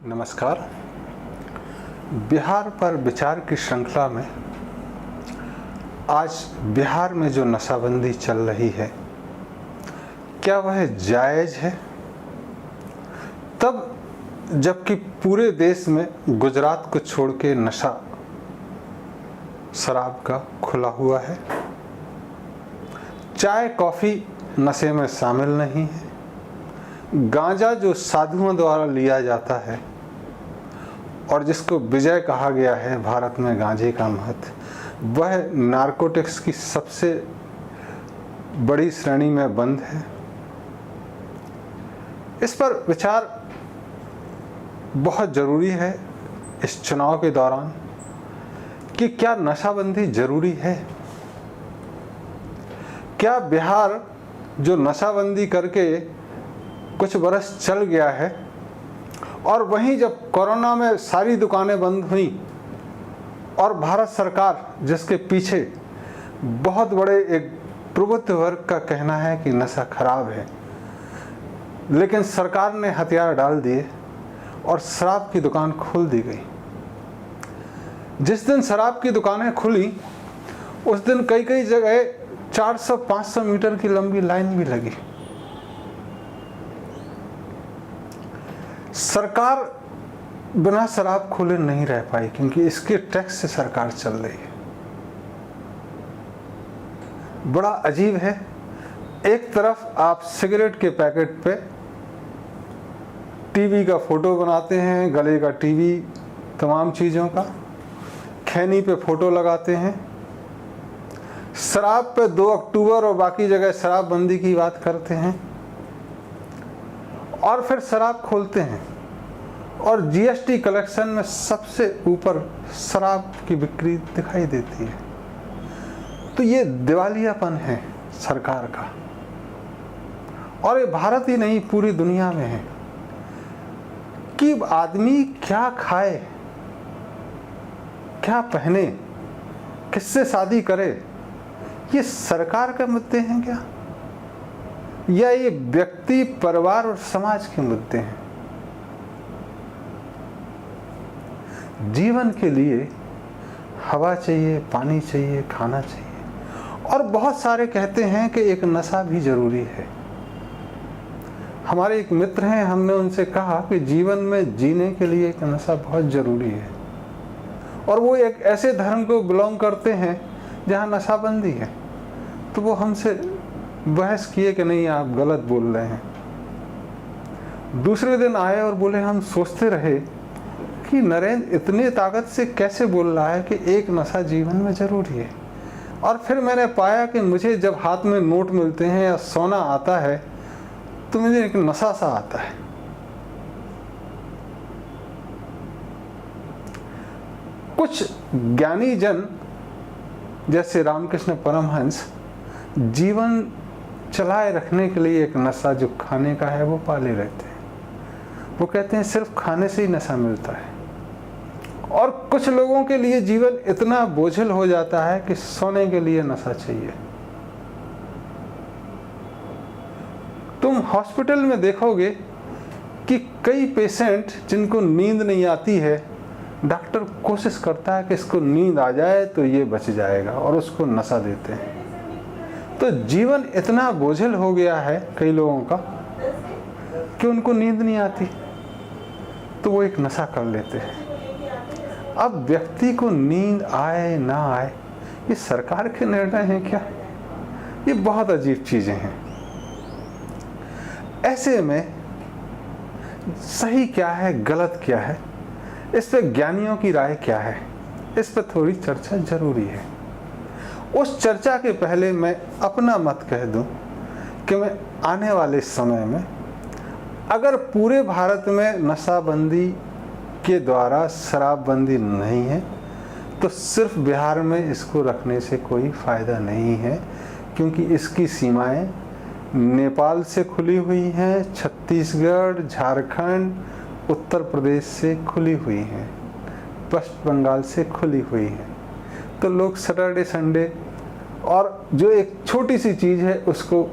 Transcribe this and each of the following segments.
नमस्कार। बिहार पर विचार की श्रृंखला में आज बिहार में जो नशाबंदी चल रही है, क्या वह जायज़ है? तब जबकि पूरे देश में गुजरात को छोड़ के नशा शराब का खुला हुआ है। चाय कॉफ़ी नशे में शामिल नहीं है। गांजा जो साधुओं द्वारा लिया जाता है और जिसको विजय कहा गया है भारत में गांजे का महत्व, वह नारकोटिक्स की सबसे बड़ी श्रेणी में बंद है। इस पर विचार बहुत ज़रूरी है इस चुनाव के दौरान कि क्या नशाबंदी ज़रूरी है। क्या बिहार जो नशाबंदी करके कुछ बरस चल गया है और वहीं जब कोरोना में सारी दुकानें बंद हुई और भारत सरकार जिसके पीछे बहुत बड़े एक प्रबुद्ध वर्ग का कहना है कि नशा खराब है, लेकिन सरकार ने हथियार डाल दिए और शराब की दुकान खोल दी गई। जिस दिन शराब की दुकानें खुली उस दिन कई कई जगह 400-500 मीटर की लंबी लाइन भी लगी। सरकार बिना शराब खोले नहीं रह पाई क्योंकि इसके टैक्स से सरकार चल रही है। बड़ा अजीब है, एक तरफ आप सिगरेट के पैकेट पे टीवी का फोटो बनाते हैं, गले का टीवी, तमाम चीज़ों का, खैनी पे फोटो लगाते हैं, शराब पे 2 अक्टूबर और बाकी जगह शराबबंदी की बात करते हैं और फिर शराब खोलते हैं और जीएसटी कलेक्शन में सबसे ऊपर शराब की बिक्री दिखाई देती है। तो ये दिवालियापन है सरकार का, और ये भारत ही नहीं पूरी दुनिया में है कि आदमी क्या खाए, क्या पहने, किससे शादी करे, ये सरकार के मुद्दे हैं क्या, या ये व्यक्ति, परिवार और समाज के मुद्दे हैं? जीवन के लिए हवा चाहिए, पानी चाहिए, खाना चाहिए, और बहुत सारे कहते हैं कि एक नशा भी जरूरी है। हमारे एक मित्र हैं, हमने उनसे कहा कि जीवन में जीने के लिए एक नशा बहुत जरूरी है, और वो एक ऐसे धर्म को बिलोंग करते हैं जहाँ नशाबंदी है। तो वो हमसे बहस किए कि नहीं, आप गलत बोल रहे हैं। दूसरे दिन आए और बोले, हम सोचते रहे कि नरेंद्र इतनी ताकत से कैसे बोल रहा है कि एक नशा जीवन में जरूरी है। और फिर मैंने पाया कि मुझे जब हाथ में नोट मिलते हैं या सोना आता है तो मुझे एक नशा सा आता है। कुछ ज्ञानी जन जैसे रामकृष्ण परमहंस जीवन चलाए रखने के लिए एक नशा जो खाने का है वो पाले रहते हैं। वो कहते हैं सिर्फ खाने से ही नशा मिलता है। और कुछ लोगों के लिए जीवन इतना बोझिल हो जाता है कि सोने के लिए नशा चाहिए। तुम हॉस्पिटल में देखोगे कि कई पेशेंट जिनको नींद नहीं आती है, डॉक्टर कोशिश करता है कि इसको नींद आ जाए तो ये बच जाएगा, और उसको नशा देते हैं। तो जीवन इतना बोझिल हो गया है कई लोगों का कि उनको नींद नहीं आती, तो वो एक नशा कर लेते हैं। अब व्यक्ति को नींद आए ना आए ये सरकार के निर्णय हैं क्या? ये बहुत अजीब चीजें हैं। ऐसे में सही क्या है, गलत क्या है, इस पे ज्ञानियों की राय क्या है, इस पे थोड़ी चर्चा जरूरी है। उस चर्चा के पहले मैं अपना मत कह दूं कि मैं आने वाले समय में अगर पूरे भारत में नशाबंदी के द्वारा शराबबंदी नहीं है तो सिर्फ बिहार में इसको रखने से कोई फ़ायदा नहीं है, क्योंकि इसकी सीमाएं नेपाल से खुली हुई हैं, छत्तीसगढ़, झारखंड, उत्तर प्रदेश से खुली हुई हैं, पश्चिम बंगाल से खुली हुई हैं। तो लोग सैटरडे संडे और जो एक छोटी सी चीज़ है उसको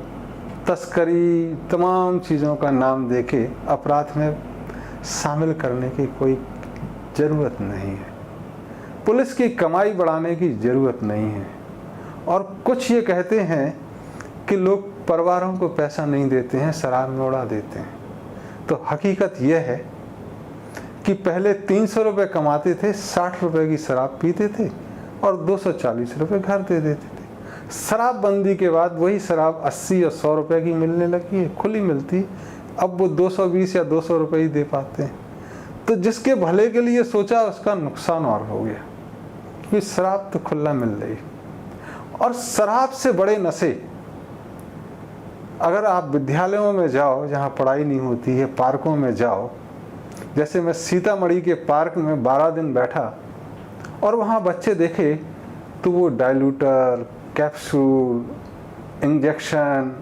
तस्करी, तमाम चीज़ों का नाम देके अपराध में शामिल करने की कोई ज़रूरत नहीं है। पुलिस की कमाई बढ़ाने की ज़रूरत नहीं है। और कुछ ये कहते हैं कि लोग परिवारों को पैसा नहीं देते हैं, शराब में उड़ा देते हैं। तो हकीकत यह है कि पहले 300 रुपये कमाते थे, 60 रुपये की शराब पीते थे और 240 रुपये घर दे देते थे। शराबबंदी के बाद वही शराब 80 और 100 रुपये की मिलने लगी है, खुली मिलती। अब वो 220 या 200 रुपये ही दे पाते हैं। तो जिसके भले के लिए सोचा उसका नुकसान और हो गया, क्योंकि शराब तो खुला मिल रही। और शराब से बड़े नशे, अगर आप विद्यालयों में जाओ जहाँ पढ़ाई नहीं होती है, पार्कों में जाओ, जैसे मैं सीतामढ़ी के पार्क में 12 दिन बैठा और वहाँ बच्चे देखे तो वो डाइल्यूटर, कैप्सूल, इंजेक्शन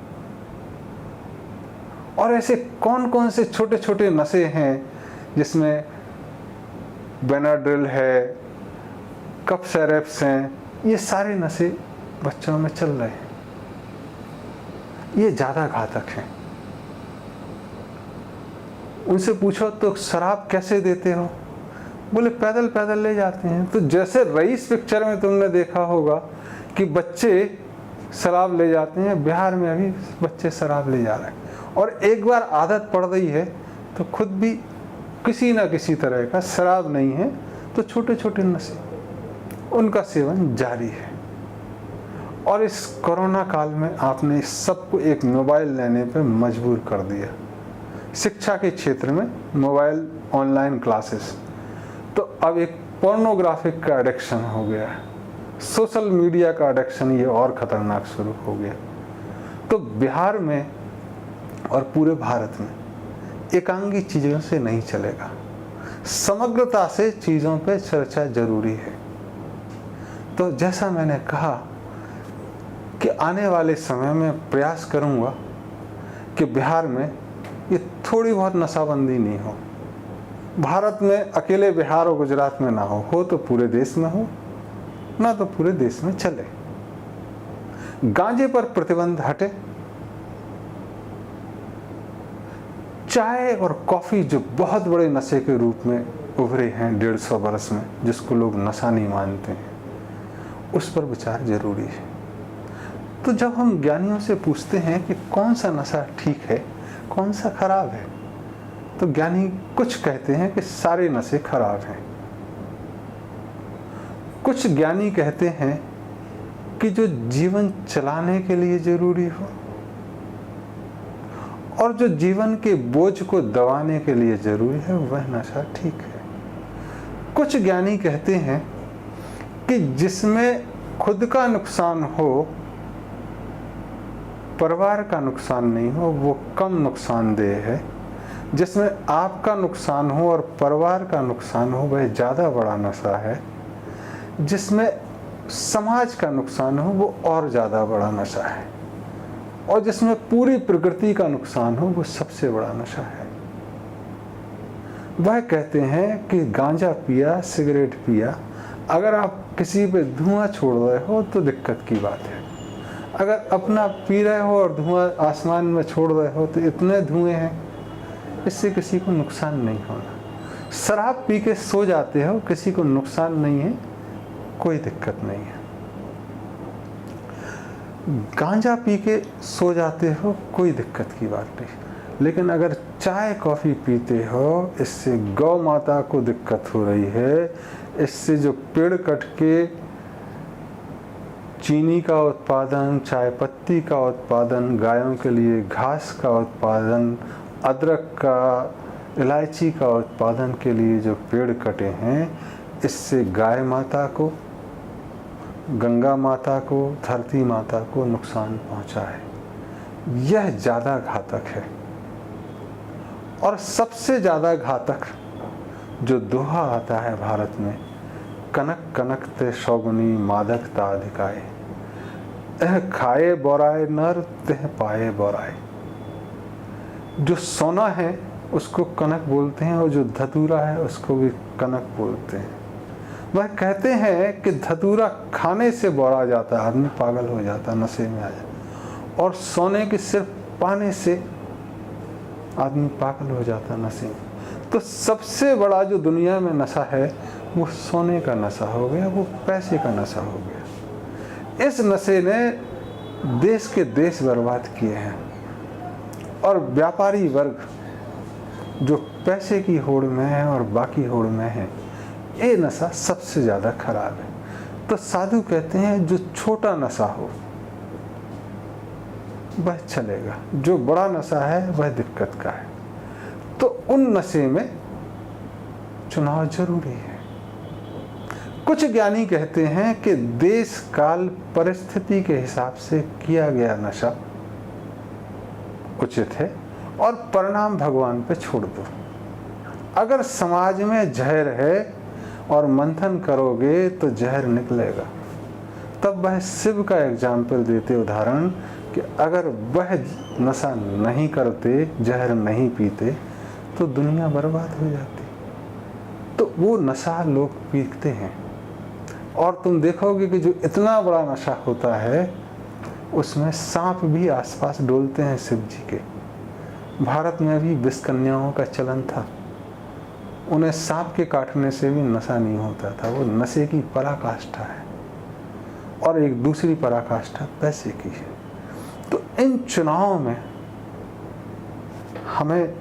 और ऐसे कौन कौन से छोटे छोटे नशे हैं जिसमें बेनाड्रिल है, कफ सिरप्स हैं, ये सारे नशे बच्चों में चल रहे हैं। ये ज़्यादा घातक हैं। उनसे पूछो तो शराब कैसे देते हो, बोले पैदल पैदल ले जाते हैं। तो जैसे रईस पिक्चर में तुमने देखा होगा कि बच्चे शराब ले जाते हैं, बिहार में अभी बच्चे शराब ले जा रहे हैं। और एक बार आदत पड़ गई है तो खुद भी किसी ना किसी तरह का, शराब नहीं है तो छोटे छोटे नशे, उनका सेवन जारी है। और इस कोरोना काल में आपने सबको एक मोबाइल लेने पे मजबूर कर दिया। शिक्षा के क्षेत्र में मोबाइल, ऑनलाइन क्लासेस, तो अब एक पोर्नोग्राफिक का एडिक्शन हो गया है, सोशल मीडिया का एडिक्शन ये और ख़तरनाक शुरू हो गया। तो बिहार में और पूरे भारत में एकांगी चीज़ों से नहीं चलेगा, समग्रता से चीज़ों पे चर्चा जरूरी है। तो जैसा मैंने कहा कि आने वाले समय में प्रयास करूंगा कि बिहार में ये थोड़ी बहुत नशाबंदी नहीं हो। भारत में अकेले बिहार और गुजरात में ना हो तो पूरे देश में हो, ना तो पूरे देश में चले। गांजे पर प्रतिबंध हटे। चाय और कॉफ़ी जो बहुत बड़े नशे के रूप में उभरे हैं 150 बरस में, जिसको लोग नशा नहीं मानते हैं, उस पर विचार जरूरी है। तो जब हम ज्ञानियों से पूछते हैं कि कौन सा नशा ठीक है, कौन सा खराब है, तो ज्ञानी कुछ कहते हैं कि सारे नशे खराब हैं। कुछ ज्ञानी कहते हैं कि जो जीवन चलाने के लिए जरूरी हो और जो जीवन के बोझ को दबाने के लिए जरूरी है, वह नशा ठीक है। कुछ ज्ञानी कहते हैं कि जिसमें खुद का नुकसान हो, परिवार का नुकसान नहीं हो, वो कम नुकसानदेह है। जिसमें आपका नुकसान हो और परिवार का नुकसान हो, वह ज़्यादा बड़ा नशा है। जिसमें समाज का नुकसान हो, वो और ज़्यादा बड़ा नशा है। और जिसमें पूरी प्रकृति का नुकसान हो, वो सबसे बड़ा नशा है। वह कहते हैं कि गांजा पिया, सिगरेट पिया, अगर आप किसी पे धुआं छोड़ रहे हो तो दिक्कत की बात है। अगर अपना पी रहे हो और धुआं आसमान में छोड़ रहे हो तो इतने धुएं हैं, इससे किसी को नुकसान नहीं होना। शराब पी के सो जाते हो, किसी को नुकसान नहीं है, कोई दिक्कत नहीं है। गांजा पी के सो जाते हो, कोई दिक्कत की बात नहीं। लेकिन अगर चाय कॉफ़ी पीते हो, इससे गौ माता को दिक्कत हो रही है, इससे जो पेड़ कट के चीनी का उत्पादन, चाय पत्ती का उत्पादन, गायों के लिए घास का उत्पादन, अदरक का, इलायची का उत्पादन के लिए जो पेड़ कटे हैं, इससे गाय माता को, गंगा माता को, धरती माता को नुकसान पहुंचा है। यह ज़्यादा घातक है। और सबसे ज़्यादा घातक जो दोहा आता है भारत में, कनक कनक ते शौगुनी मादकता अधिकाए, एह खाए बोराए नर तेह पाए बोराए। जो सोना है उसको कनक बोलते हैं और जो धतूरा है उसको भी कनक बोलते हैं। वह कहते हैं कि धतूरा खाने से बोरा जाता है, आदमी पागल हो जाता, नशे में आ जाता, और सोने की सिर्फ पाने से आदमी पागल हो जाता नशे में। तो सबसे बड़ा जो दुनिया में नशा है वो सोने का नशा हो गया, वो पैसे का नशा हो गया। इस नशे ने देश के देश बर्बाद किए हैं, और व्यापारी वर्ग जो पैसे की होड़ में है और बाकी होड़ में है, ये नशा सबसे ज़्यादा खराब है। तो साधु कहते हैं जो छोटा नशा हो वह चलेगा, जो बड़ा नशा है वह दिक्कत का है। तो उन नशे में चुनाव जरूरी है। कुछ ज्ञानी कहते हैं कि देश काल परिस्थिति के हिसाब से किया गया नशा उचित है, और परिणाम भगवान पे छोड़ दो। अगर समाज में जहर है और मंथन करोगे तो जहर निकलेगा। तब वह शिव का एग्जाम्पल देते उदाहरण कि अगर वह नशा नहीं करते, जहर नहीं पीते, तो दुनिया बर्बाद हो जाती। तो वो नशा लोग पीते हैं, और तुम देखोगे कि जो इतना बड़ा नशा होता है उसमें सांप भी आसपास डोलते हैं शिव जी के। भारत में भी विष कन्याओं का चलन था, उन्हें सांप के काटने से भी नशा नहीं होता था। वो नशे की पराकाष्ठा है, और एक दूसरी पराकाष्ठा पैसे की है। तो इन चुनावों में हमें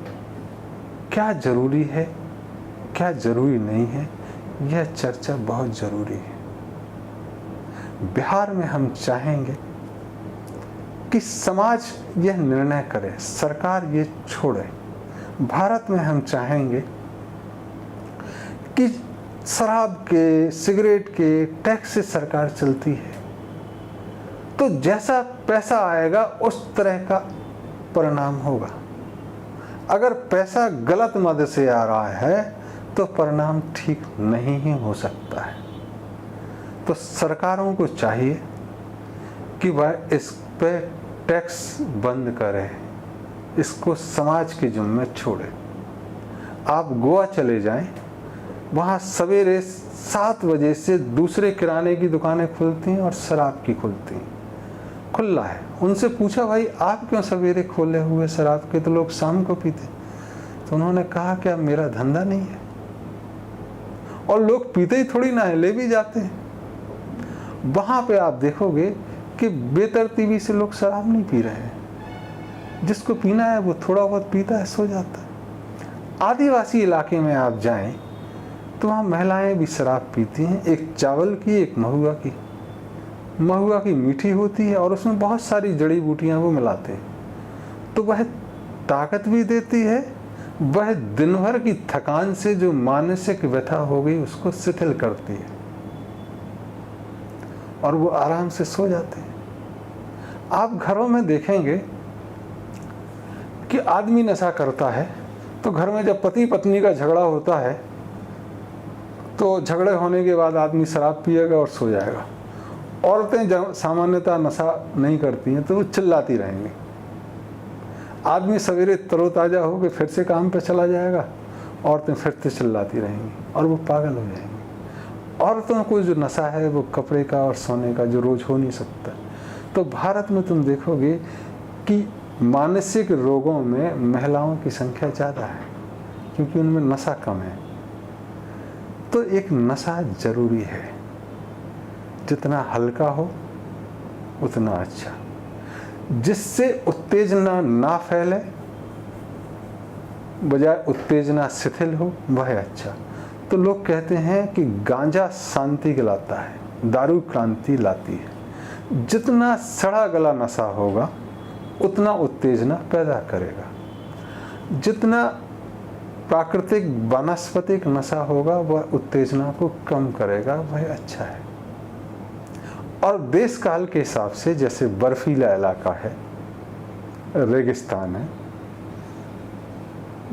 क्या जरूरी है, क्या जरूरी नहीं है, यह चर्चा बहुत जरूरी है। बिहार में हम चाहेंगे कि समाज यह निर्णय करे, सरकार ये छोड़े। भारत में हम चाहेंगे कि शराब के, सिगरेट के टैक्स से सरकार चलती है, तो जैसा पैसा आएगा उस तरह का परिणाम होगा। अगर पैसा गलत मद से आ रहा है तो परिणाम ठीक नहीं ही हो सकता है। तो सरकारों को चाहिए कि वह इस पे टैक्स बंद करें, इसको समाज के जुम्मे छोड़े। आप गोवा चले जाएं, वहाँ सवेरे 7 बजे से दूसरे किराने की दुकानें खुलती हैं और शराब की खुलती हैं, खुला है। उनसे पूछा, भाई आप क्यों सवेरे खोले हुए, शराब के तो लोग शाम को पीते। तो उन्होंने कहा कि अब मेरा धंधा नहीं है, और लोग पीते ही थोड़ी ना है, ले भी जाते हैं। वहाँ पे आप देखोगे कि बेतरतीबी से लोग शराब नहीं पी रहे हैं, जिसको पीना है वो थोड़ा बहुत पीता है, सो जाता है। आदिवासी इलाके में आप जाएं तो वहाँ महिलाएं भी शराब पीती हैं, एक चावल की, एक महुआ की। महुआ की मीठी होती है और उसमें बहुत सारी जड़ी बूटियाँ वो मिलाते हैं, तो वह ताकत भी देती है, वह दिन भर की थकान से जो मानसिक व्यथा हो गई उसको शिथिल करती है, और वो आराम से सो जाते हैं। आप घरों में देखेंगे कि आदमी नशा करता है तो घर में जब पति पत्नी का झगड़ा होता है तो झगड़े होने के बाद आदमी शराब पिएगा और सो जाएगा। औरतें जब सामान्यतः नशा नहीं करती हैं तो वो चिल्लाती रहेंगी। आदमी सवेरे तरोताज़ा होकर फिर से काम पे चला जाएगा, औरतें फिर से चिल्लाती रहेंगी और वो पागल हो जाएंगी। औरतों को जो नशा है वो कपड़े का और सोने का, जो रोज हो नहीं सकता। तो भारत में तुम देखोगे कि मानसिक रोगों में महिलाओं की संख्या ज़्यादा है, क्योंकि उनमें नशा कम है। तो एक नशा जरूरी है, जितना हल्का हो उतना अच्छा, जिससे उत्तेजना ना फैले, बजाय उत्तेजना शिथिल हो, वह अच्छा। तो लोग कहते हैं कि गांजा शांति लाता है, दारू क्रांति लाती है। जितना सड़ा गला नशा होगा उतना उत्तेजना पैदा करेगा, जितना प्राकृतिक वनस्पतिक नशा होगा वह उत्तेजना को कम करेगा, वह अच्छा है। और देश काल के हिसाब से, जैसे बर्फीला इलाका है, रेगिस्तान है,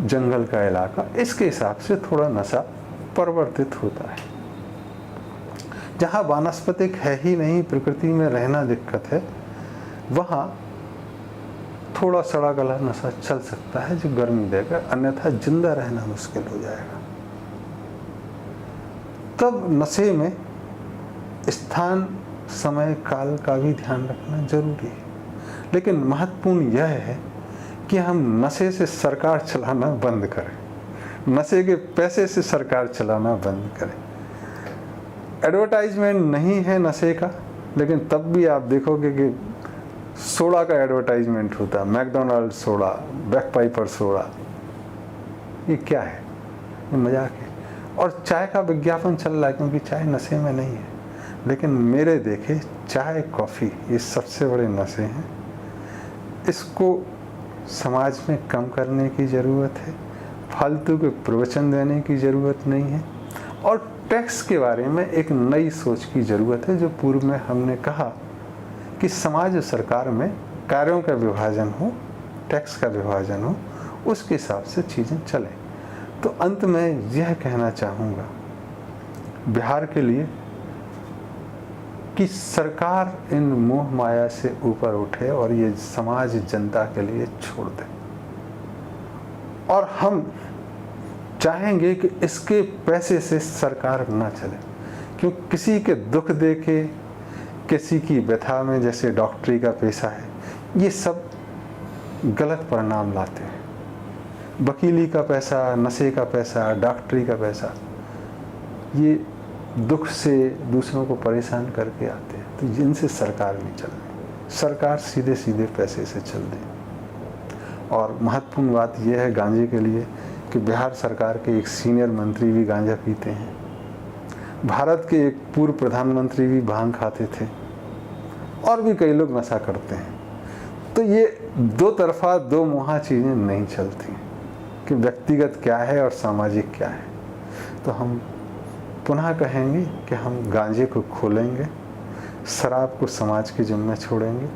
जंगल का इलाका, इसके हिसाब से थोड़ा नशा परिवर्तित होता है। जहाँ वानस्पतिक है ही नहीं, प्रकृति में रहना दिक्कत है, वहाँ थोड़ा सड़ा गला नशा चल सकता है जो गर्मी देगा, अन्यथा जिंदा रहना मुश्किल हो जाएगा। तब नशे में स्थान, समय, काल का भी ध्यान रखना जरूरी है। लेकिन महत्वपूर्ण यह है कि हम नशे से सरकार चलाना बंद करें। नशे के पैसे से सरकार चलाना बंद करे। एडवर्टाइजमेंट नहीं है नशे का, लेकिन तब भी आप देखोगे कि सोडा का एडवर्टाइजमेंट होता है, मैकडोनल्ड सोडा, बैकपाइपर सोडा। ये क्या है? ये मजाक है। और चाय का विज्ञापन चल रहा है, क्योंकि चाय नशे में नहीं है। लेकिन मेरे देखे चाय कॉफ़ी ये सबसे बड़े नशे हैं। इसको समाज में कम करने की ज़रूरत है, फालतू के प्रवचन देने की ज़रूरत नहीं है। और टैक्स के बारे में एक नई सोच की ज़रूरत है, जो पूर्व में हमने कहा कि समाज और सरकार में कार्यों का विभाजन हो, टैक्स का विभाजन हो, उसके हिसाब से चीज़ें चलें। तो अंत में यह कहना चाहूँगा बिहार के लिए कि सरकार इन मोह माया से ऊपर उठे और ये समाज जनता के लिए छोड़ दे। और हम चाहेंगे कि इसके पैसे से सरकार ना चले, क्योंकि किसी के दुख देखे, किसी की व्यथा में, जैसे डॉक्टरी का पेशा है, ये सब गलत परिणाम लाते हैं। वकीली का पैसा, नशे का पैसा, डॉक्टरी का पैसा, ये दुख से दूसरों को परेशान करके आते हैं। तो जिनसे सरकार नहीं चल रही, सरकार सीधे सीधे पैसे से चल रही। और महत्वपूर्ण बात यह है गांजे के लिए कि बिहार सरकार के एक सीनियर मंत्री भी गांजा पीते हैं, भारत के एक पूर्व प्रधानमंत्री भी भांग खाते थे, और भी कई लोग नशा करते हैं। तो ये दो तरफा, दो मुहा चीज़ें नहीं चलती कि व्यक्तिगत क्या है और सामाजिक क्या है। तो हम पुनः कहेंगे कि हम गांजे को खोलेंगे, शराब को समाज के जिम्मे छोड़ेंगे,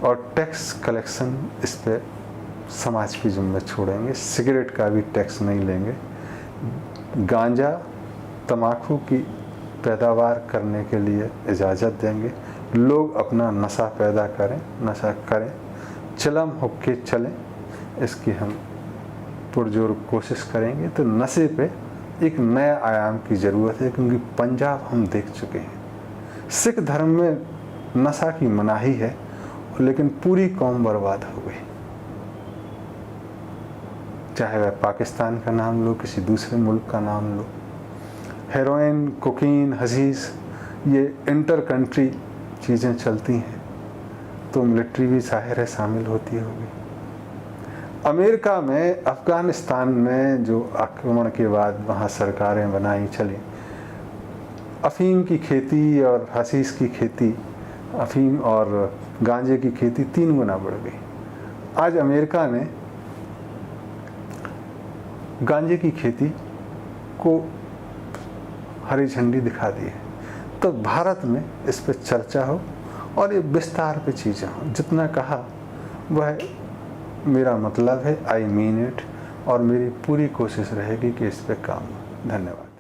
और टैक्स कलेक्शन इस पर समाज के जिम्मे छोड़ेंगे। सिगरेट का भी टैक्स नहीं लेंगे। गांजा, तंबाकू की पैदावार करने के लिए इजाज़त देंगे। लोग अपना नशा पैदा करें, नशा करें, चिलम होके चलें, इसकी हम पुरजोर कोशिश करेंगे। तो नशे पे एक नया आयाम की ज़रूरत है, क्योंकि पंजाब हम देख चुके हैं। सिख धर्म में नशा की मनाही है, लेकिन पूरी कौम बर्बाद हो गई। चाहे वह पाकिस्तान का नाम लो, किसी दूसरे मुल्क का नाम लो, हेरोइन, कोकीन, हशीश, ये इंटर कंट्री चीज़ें चलती हैं, तो मिलिट्री भी ज़ाहिर है शामिल होती होगी। अमेरिका में, अफ़गानिस्तान में जो आक्रमण के बाद वहाँ सरकारें बनाई चली, अफ़ीम की खेती और हशीश की खेती, अफ़ीम और गांजे की खेती 3 गुना बढ़ गई। आज अमेरिका ने गांजे की खेती को हरी झंडी दिखा दी है। तो भारत में इस पर चर्चा हो और ये विस्तार पे चीज़ें हों। जितना कहा वह मेरा मतलब है, आई मीन इट, और मेरी पूरी कोशिश रहेगी कि इस पे काम हो। धन्यवाद।